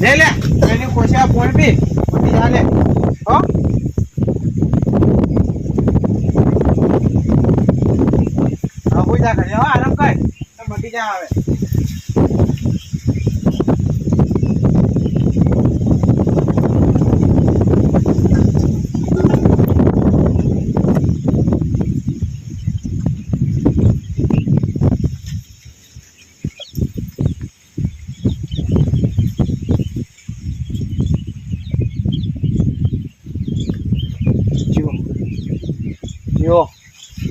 લે લે એની કોશા પોઈન્ટ બી મટી જા લે હો હા હોઈ જા કરે હો આરામ કર તો મટી જા આવે જો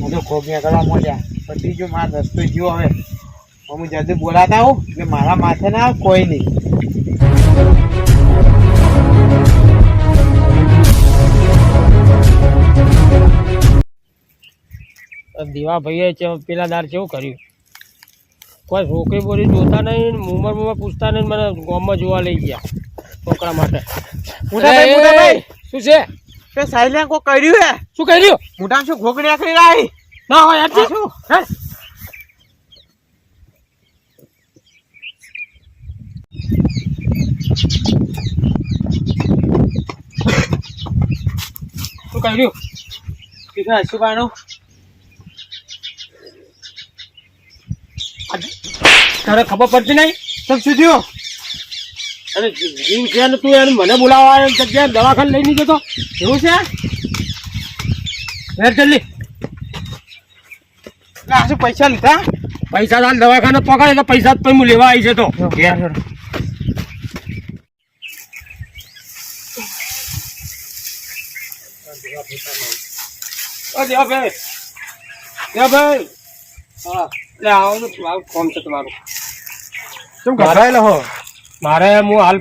બધું ખોબ નીકળવા મળ્યા પછી જો મારા રસ્તો જ્યો હવે હું જલ્દી બોલાતા હોઉં એટલે મારા માથે ના આવે કોઈ નહીં દીવા ભાઈએ પેલા દાર કેવું કર્યું કોઈ છોકરી બોરી જોતા નહીં મુંબઈ પૂછતા નહીં મને ગામમાં જોવા લઈ ગયા છોકરા માટે શું છે તે સાયલેન કો કર્યું હે શું કર્યું મોટા શું ઘોગણી આખરી રાઈ ના હોય યાર શું શું કર્યું કીધું હસુબાનું તારે ખબર પડતી નહીં તમ શું થયું અરે જીવ છે ને તું એને મને બોલાવવા જગ્યાએ દવાખાને લઈ નહીં જતો એવું છે જલ્દી આ શું પૈસા લીધા પૈસા તાર દવાખાને પકડે તો પૈસા જ પછી હું લેવા આવી છે તો દેવાભાઈ દેવાભાઈ હા એટલે આવો ને આવું ફોન છે તમારું શું ગભરાયેલો હો મારે હું હાલ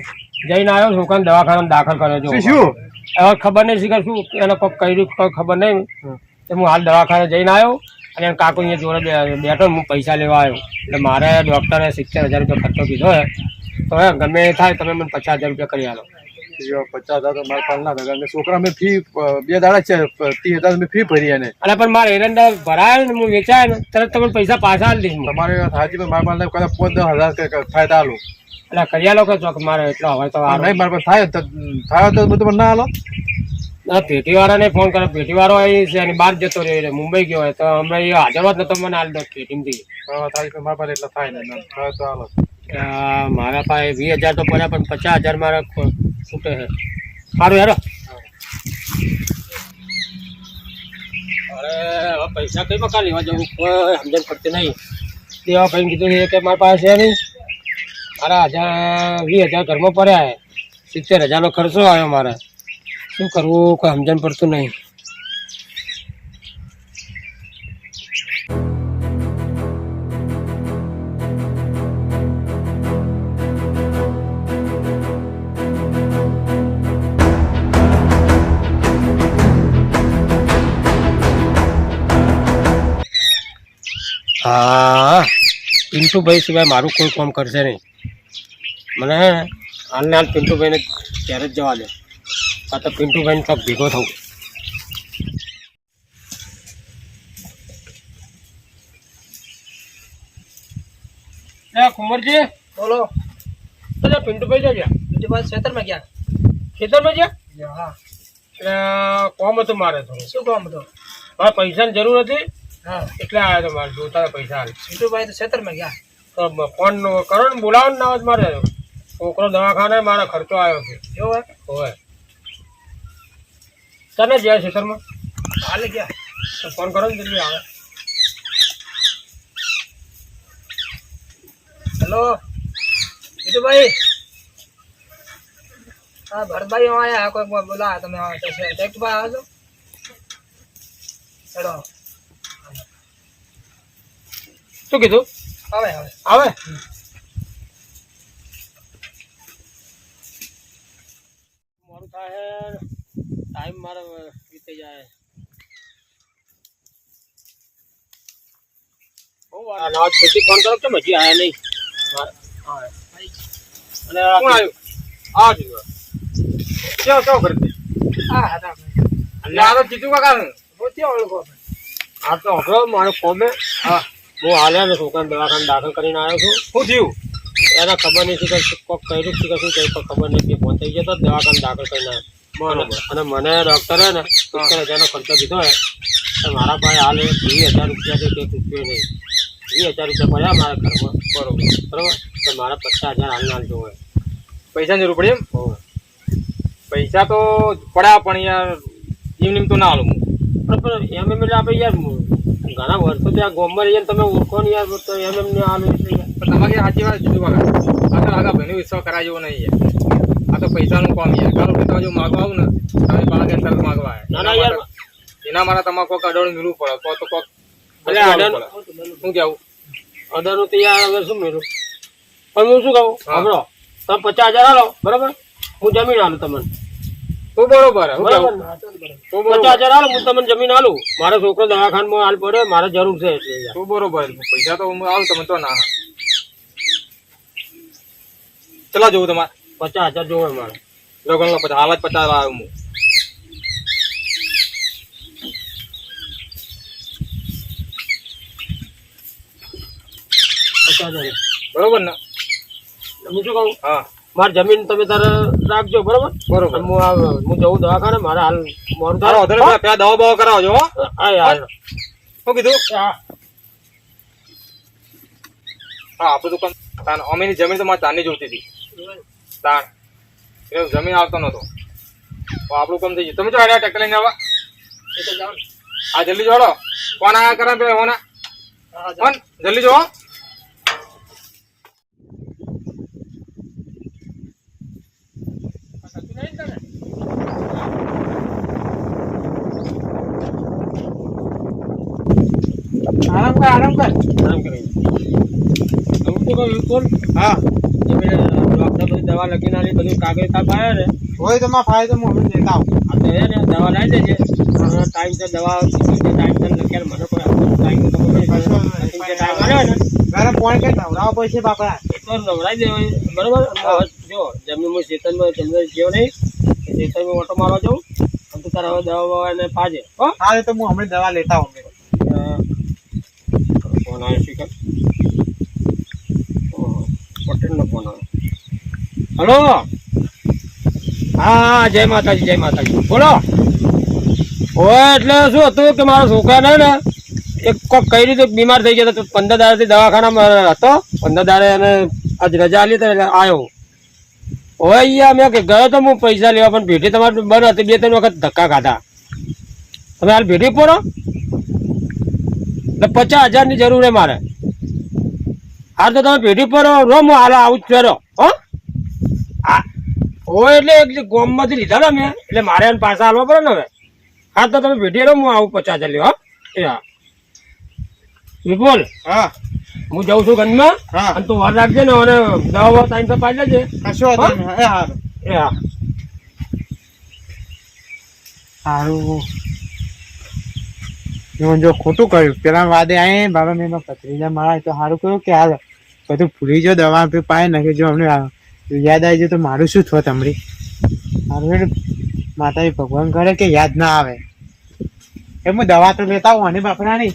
જઈને આવ્યો છોકરાને દવાખાનામાં દાખલ કર્યો છું શું હવે ખબર નહીં શીખર શું એને કોઈ કર્યું કોઈ ખબર નહીં તો હું હાલ દવાખાને જઈને આવ્યો અને એને કાકુ અહીંયા જોડે બેઠો હું પૈસા લેવા આવ્યો એટલે મારે ડૉક્ટરે 70,000 રૂપિયા ખર્ચો કીધો હે તો હે ગમે એ થાય તમે મને 50,000 રૂપિયા કરી આલો 50,000 તો મારા પાલ ના થાય છોકરા મેં ફી 2 દાડા છે 30,000 મેં ફી ભરી એને અને પણ મારે એરંડા ભરાય ને હું વેચાય ને તરત તમને પૈસા પાછા આપી દઈશ તમારે હાજી મારા પાલ કદાચ 5-10,000 થાય તો આલો એટલે કરી આલો કે ચોક મારે એટલો હવે તો નહીં મારા પાસે થાય તો બધું ના આલો ના પેટીવાળાને ફોન કર્યો પેટીવાળો અહીં છે અને બહાર જતો રહ્યો મુંબઈ ગયો હોય તો અમે એ હાજર જ નતો મને હાલ દો પેટીમથી મારા પાસે એટલા થાય ને થાય તો આલો મારા પાસે 20,000 તો પડ્યા પણ 50,000 મારા છૂટે છે સારું યાર અરે હવે પૈસા કઈ મકા લેવા જવું કોઈ સમજણ પડતી નહીં દેવા ભાઈ કીધું કે મારા પાસે છે નહીં મારા 20,000 ઘરમાં પડ્યા 70,000 નો ખર્ચો આવ્યો મારે શું કરવું કોઈ સમજણ પડતું નહીં હા પિન્ટુભાઈ સિવાય મારું કોઈ કામ કરશે નહીં મને હાલને હાલ પિન્ટુભાઈને ત્યારે જ જવા દે આ તો પિન્ટુભાઈને કંઈક ભેગો થવું કુંવરજી બોલો અચ્છા પિન્ટુભાઈ જો ગયા પિન્ટુભાઈ ખેતરમાં ગયા ખેતરમાં ગયા હા એટલે કોમ હતું મારે થોડું શું કામ હતું મારે પૈસાની જરૂર હતી હા એટલે આવ્યો તો મારે જોતા પૈસા હાલ પિન્ટુભાઈ તો ખેતરમાં ગયા તો ફોન કરો ને બોલાવો ને ના જ મારે છોકરો દવાખાને મારો ખર્ચો આવ્યો છે એવું હોય તને જાય ખેતરમાં હાલે ગયા તો ફોન કરો ને જલ્દી આવે હેલો પિન્ટુભાઈ હા ભરતભાઈ આવ્યા કોઈ બોલા તમે ટેક્ટભાઈ આવો છો હેલો શું કીધું આવે આવે આવે મોડું થાય ટાઈમ મારો વીતી જાય નવા ખેતી ફોન કરો કેમ હજી આવ્યા નહીં અને કોણ આવ્યું આ જીવા કેવો કેવો કરી હા હા એટલે આ તો જીતુ કાકા મોતી ઓળખો આ તો હકડો મારો કોમે હા હું હાલે ને છોકરાને દવાખાને દાખલ કરીને આવ્યો છું શું થયું એને ખબર નહીં કે કોક કર્યું છે કે શું કઈ ખબર નથી ફોન થઈ ગયો તો દવાખાને દાખલ કરીને બરોબર. અને મને ડોક્ટરે ને 70,000નો ખર્ચો કીધો હે તો મારા પાસે હાલ 20,000 રૂપિયા છે કે રૂપિયો નહીં 20,000 રૂપિયા પડ્યા મારા ઘરમાં બરોબર બરોબર તો મારા 50,000 હાલ જોવે પૈસાની જરૂર પડી એમ? હોવે. પૈસા તો પડ્યા પણ યાર એમ તો ના હાલું હું. પણ એમ એટલે આપણે યાર ઘણા વર્ષો ત્યાં ગોમમાં રહીએ તમે ઓળખો ને યાર તો એમ ને હાલ એટલે યાર. પણ તમારી સાચી વાત જુદું બગા આ તો આગા ભાઈનો વિશ્વાસ કરાય જેવો નહીં યાર. આ તો પૈસાનું કામ યાર. કારો કે તમે જો માગવા આવું ને તમે બાળક એમ તરત માગવા આવે. ના ના યાર એના મારા તમારે કોઈક અડોળ મિલવું પડે તો કોઈક એટલે અઢાર શું કેવું? અઢારનું તો યાર હવે શું મેળવું પણ હું શું કહું સાંભળો તમે 50,000 હાલો બરાબર હું જમીન હાલું તમને તો બરોબર હું બરાબર કેવું? તો બરોબર 50,000 હાલો હું તમને જમીન હાલું મારો છોકરો દવાખાનામાં હાલ પડે મારે જરૂર છે એટલે યાર. તો બરોબર પૈસા તો હું આવું તમે તો ના ચલા જોવું તમારે 50,000 જોવે મારે લગન લો પછી હાલ જ 50 લાવ્યો હું. બરોબર ને? હું શું કહું હા મારી જમીન તમે તારે રાખજો બરોબર બરોબર. અને હું જવું દવાખાને મારે હાલ મોડું તારો થાય વધારે પેલા દવા બવા કરાવજો હો. હા યાર શું કીધું? હા હા આપણું દુકાન તાન અમીની જમીન તો મારે તારની જોતી હતી તાણ એટલે જમીન આવતો નતો તો આપણું કામ થઈ ગયું. તમે જો આડ્યા ટ્રેક્ટર લઈને આવા એ તો જાઓ ને. હા જલ્દી જોડો કોણ આયા કરે પેલા હોના હા, જાઓ. કોણ જલ્દી જો આરામ કર આરામ કર. આમ કરી હું શું કહું વિપુલ હા ડોક્ટર બધી દવા લખીને આલી બધું કાગળ તાપ આવ્યા ને હોય તો માં ફાયદો હું હવે લેતા આવું. આ તો એ ને દવા લાવી દેજે ટાઈમ તો દવા ટાઈમ તો લખ્યા મને કોઈ ટાઈમ તો ખબર નહીં પડે. ટાઈમ આવ્યો ને ગરમ પાણી કઈ નવડાવો પડશે બાપા. એ તો નવડાવી દેવાય બરોબર હવે જો જમીનમાં શેતનમાં તમને જેવો નહીં શેતરમાં ઓટો મારવા જાઉં અને તું તારા હવે દવા બવા એને પાજે હો હા તો હું હમણાં દવા લેતા આવું. ફોન આવ્યો શીખર પટેલનો ફોન આવ્યો હલો હા જય માતાજી બોલો હોય એટલે શું હતું કે મારા છોકરાને ને એક કોક કઈ રીતે બીમાર થઈ ગયો હતો 15 દાડાથી દવાખાનામાં હતો 15 દાડે અને આજ રજા આલી તો એટલે આવ્યો હોય અહીંયા મેં કે ગયો તો હું પૈસા લેવા પણ ભેટી તમારે બંધ હતી 2-3 વખત ધક્કા ખાધા તમે હાલ ભેટી પડો એટલે 50,000 ની જરૂર છે મારે હાલ તો તમે ભેટી પડો રો હું હાલ આવું જ ફેરો હો હોય એટલે એક ગોમમાંથી લીધા ને મેં એટલે મારે એને પાછા હાલવા પડે ને હવે હા તો તમે ભેટી રહો હું આવું 50,000 લેવા એ હા વિપુલ હા હું જઉં છું ગંજમાં હા અને તું વાર રાખજે ને અને દવા ટાઈમ પર પાડી લેજે કશો વાંધો નહીં. એ હારું એ હા સારું મેં જો ખોટું કર્યું પેલા વાદે આય બાબા મેં પથરીજા મારા તો સારું કર્યું કે હાલ બધું ભૂલી જો દવા પાય નાખી જો અમને યાદ આવી જાય તો મારું શું થયું તમારી સારું માતાજી ભગવાન કરે કે યાદ ના આવે એ હું દવા તો લેતા આવું અને બાપરાની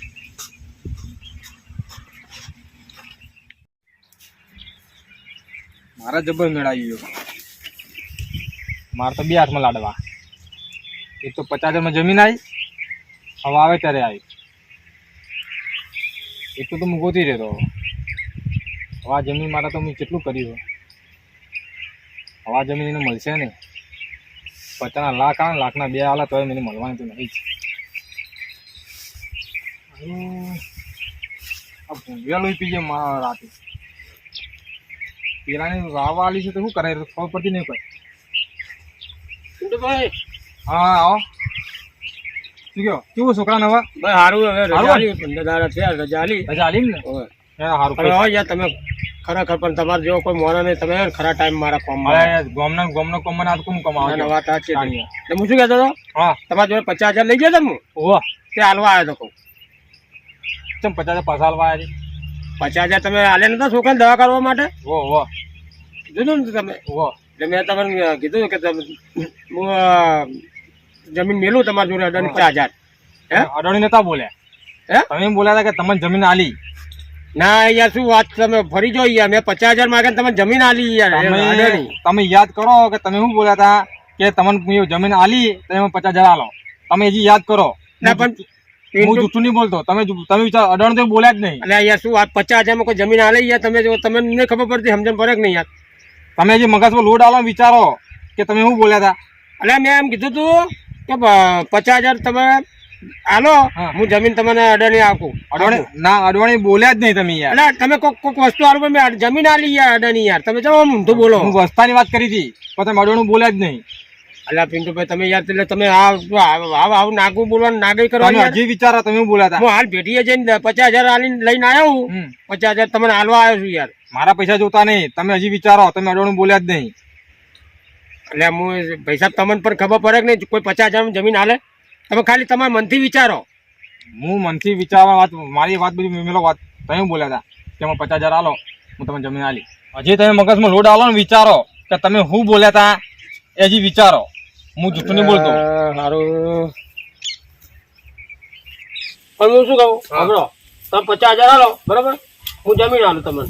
મારા જબર મેળાવી ગયો મારે તો 2 હાથમાં લાડવા એક તો 50,000 જમીન આવી હવે આવે ત્યારે આવી એક તો હું ગોતી રહેતો હવે આ જમીન માટે તો મેં કેટલું કર્યું હવે આ જમીન એને મળશે ને 50 લાખ આવે લાખના 2 આલા તોય મને મળવાની તો નહીં જ આ ભૂંગિયા લોહી પી જાય મારા રાતે પેલાની વાવા આલી છે તો શું કરે ખબર પડતી નહીં કોઈ ભાઈ હા આવો શું કહો કેવું છોકરા નવા ભાઈ સારું હવે રજા સારું? આલી 15 દાડા થયા રજા આલી રજા આલી ને હવે સારું પણ હવે યાર તમે ખરેખર પણ તમારે જેવો કોઈ મોના નહીં તમે ખરા ટાઈમ મારા કોમમાં અરે ગોમનો કોમ ના કોણ કમાવા ના, વાત સાચી સારી. છે. એટલે હું શું કહેતો હતો હા તમારા જોડે 50,000 લઈ ગયો તો હું ઓહો તે હાલવા આવ્યો તો કહું ચમ 50 પાસાલવા આવી 50,000 તમે હાલે નતા છોકરાને દવા કરવા માટે ઓહો જોયું ને તમે ઓહો એટલે મેં તમને કીધું કે તમે હું જમીન મેલું તમારી જોડે 50,000 હે અડણી નતા બોલ્યા હે તમે એમ બોલ્યા હતા કે તમને જમીન આલી ના યાર શું વાત તમે ફરી જો યાર મેં 50,000 માંગ્યા તમે જમીન આલી યાર અડાણી. તમે યાદ કરો કે તમે શું બોલ્યા હતા કે તમને જમીન આલી તમે 50,000 આલો. તમે હજી યાદ કરો. ના પણ હું જૂઠું નહીં બોલતો. તમે વિચાર અડાણ તો બોલ્યા જ નહીં. અલ્યા યાર શું વાત 50,000 માં કોઈ જમીન આલે યાર તમે જો તમને નહીં ખબર પડતી સમજણ પડે કે નહીં યાર. તમે હજી મગજમાં લોડ આલો વિચારો કે તમે શું બોલ્યા હતા. અલ્યા મેં એમ કીધું તું કે 50,000 તમે આલો હા. હું જમીન તમને અડાણી આપું. અડવાણી બોલ્યા જ નહીં તમે યાર. અલ્યા તમે કોઈક વસ્તુ આલો પણ મેં જમીન આલી યાર અડાણી યાર તમે જવા ઊંધું બોલો. હું વસ્તાની વાત કરી હતી પણ તમે અડવાણું બોલ્યા જ નહીં. અલ્યા પિન્ટુભાઈ તમે યાર એટલે તમે આવું નાગું બોલવાનું નાગઈ કરો તમે હજી વિચારો તમે શું બોલ્યા હતા. હું હાલ ભેટીએ જઈને 50,000 આલીને લઈને આવ્યો હું. 50,000 તમને હાલવા આવ્યો છું યાર. મારા પૈસા જોતા નહીં. તમે હજી વિચારો તમે અડવાણું બોલ્યા જ નહીં. એટલે હું પૈસા તમને પણ ખબર પડે કે નહીં કોઈ 50,000 જમીન હાલે તમે ખાલી તમારા મનથી વિચારો. હું મનથી વિચારવા વાત મારી વાત બધી મેલો વાત તમે બોલ્યા હતા કે હું 50,000 આલો હું તમને જમીન આલી. હજી તમે મગજમાં લોડ આલો ને વિચારો કે તમે શું બોલ્યા હતા એ હજી વિચારો. હું જૂઠું નહીં બોલતો. સારું પણ હું શું કહું સાંભળો તમે 50,000 આલો બરાબર હું જમીન આલું તમને.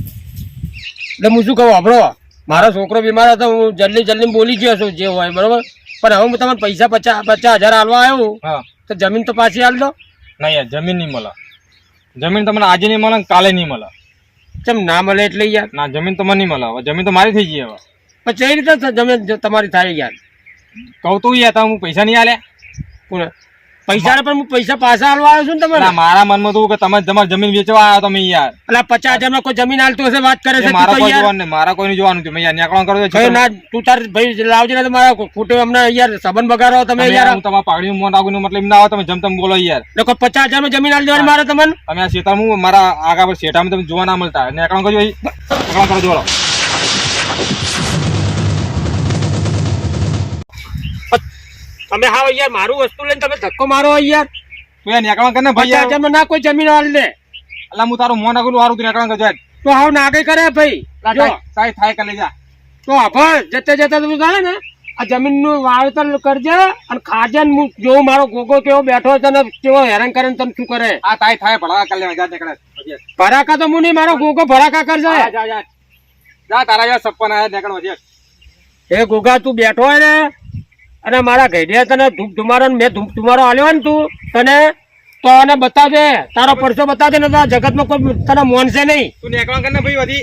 એટલે હું શું કહું સાંભળો મારો છોકરો બીમાર હતો હું જલ્દી બોલી ગયો છું જે હોય બરાબર પણ હવે હું તમને પૈસા 50,000 આલવા આવ્યો હા તો જમીન તો પાછી હાલ દો. ના યાર જમીન નહીં મળે. જમીન તમને આજે નહીં મળે કાલે નહીં મળે. ચમ ના મળે એટલે યાર ના જમીન તો મને નહીં મળે. હવે જમીન તો મારી થઈ ગઈ. હવે પણ કઈ રીતે જમીન તમારી થાય યાર. કહું તો યાર તમે હું પૈસા નહીં આલ્યા. કોને પૈસા પણ હું પૈસા પાછા હાલવા આવ્યો છું ને તમે. ના, મારા મનમાં તો કે તમે તમારી જમીન વેચવા આવ્યા તમે યાર. એટલે 50,000 માં કોઈ જમીન હાલતું હશે વાત કરે છે તું મારા તો કોઈ યાર. જોવાનું નહીં. મારા કોઈને જોવાનું છે. મેં યાર નેકળવાનું કરો ભાઈ ના તું તાર ભાઈ લાવજે ને તો મારા ખોટું અમને યાર સંબંધ બગાડો તમે યાર. હું તમારા પાઘડીનું મોં નાખું મતલબ ના આવે તમે જમ તમે બોલો યાર. લોકો 50,000 માં જમીન હાલ દેવાની મારે તમને. તમે આ શેતાર હું મારા આગા પર શેઠામાં તમે જોવા ના મળતા. નેકળવાનું કરજો નેકળવાનું કરો જોડો. તમે હા યાર મારું વસ્તુ લઈને તમે ધક્કો મારો યાર. તું યાર નેકળવાનું કર ને ભાઈ. 50,000 માં ના કોઈ જમીન હાલ દે એટલે હું તારું મોં નાખું સારું તું નેકળવાનું કરજો. તો હાવ નાગઈ કરે ભાઈ. જો થાય કરી જા. તો આભાર જતે તમે જાણે ને આ જમીન નું વાવેતર કરજે અને ખાજે ને હું જોઉં મારો ગોગો કેવો બેઠો છે ને કેવો હેરાન કરે ને તમે શું કરે. આ થાય ભળવા કરી લેવા જા નીકળે. ભરાકા તો હું નહીં મારો ગોગો ભરાકા કરજે. જા તારા યાર સપન આયા નીકળવા જા. એ ગોગા તું બેઠો હોય ને અને મારા ઘડિયા તને ધૂપ ધુમારો મેં ધૂપ ધુમારો આલ્યો ને તું તને તો એને બતાવજે તારો પરસો બતાવજે ને તો આ જગતમાં કોઈ તને મોનશે નહીં. તું નેકળવાનું કર ને ભાઈ વધી.